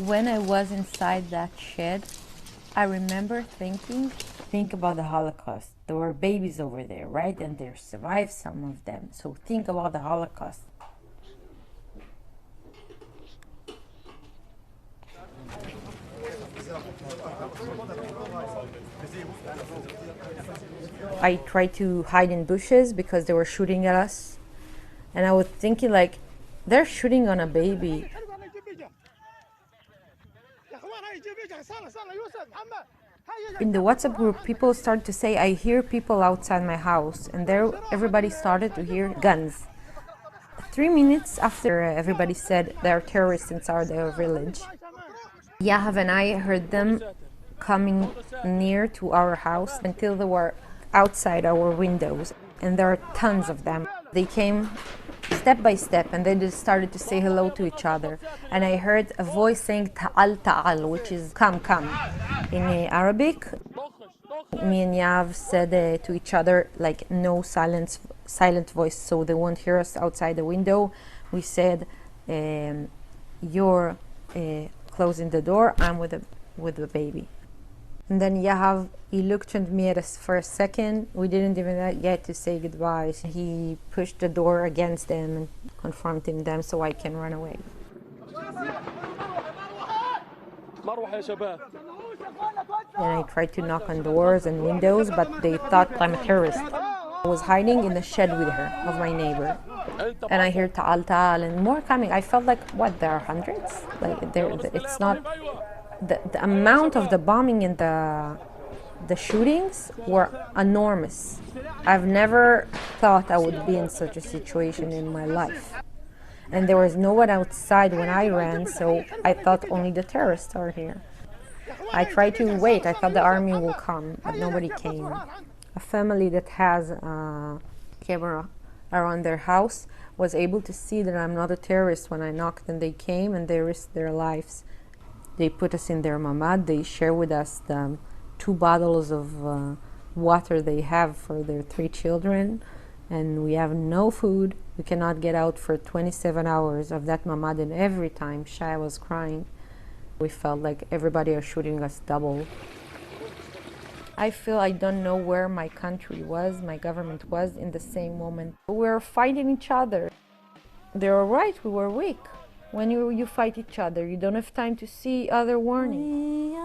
When I was inside that shed, I remember think about the Holocaust. There were babies over there, right? And they survived, some of them. So think about the Holocaust. I tried to hide in bushes because they were shooting at us. And I was thinking, like, they're shooting on a baby. In the WhatsApp group, people started to say, I hear people outside my house. And there, everybody started to hear guns. 3 minutes after everybody said there are terrorists inside their village, Yahav and I heard them coming near to our house until they were outside our windows. And there are tons of them. They came step by step and they just started to say hello to each other. And I heard a voice saying ta'al ta'al, which is come, come in Arabic. Me and Yav said to each other, like, no silent voice, so they won't hear us outside the window. We said, you're closing the door, I'm with the baby. And then Yahav, he looked at me for a second. We didn't even get to say goodbye. He pushed the door against them and confronting them so I can run away. And I tried to knock on doors and windows, but they thought I'm a terrorist. I was hiding in the shed with her, of my neighbor. And I hear ta'al ta'al and more coming. I felt like, what, there are hundreds? Like, it's not... The amount of the bombing and the shootings were enormous. I've never thought I would be in such a situation in my life. And there was no one outside when I ran, so I thought only the terrorists are here. I tried to wait. I thought the army will come, but nobody came. A family that has a camera around their house was able to see that I'm not a terrorist when I knocked, and they came and they risked their lives. They put us in their mamad. They share with us the 2 bottles of water they have for their 3 children. And we have no food. We cannot get out for 27 hours of that mamad. And every time Shai was crying, we felt like everybody is shooting us double. I feel I don't know where my country was, my government was in the same moment. We were fighting each other. They were right, we were weak. When you fight each other, you don't have time to see other warnings.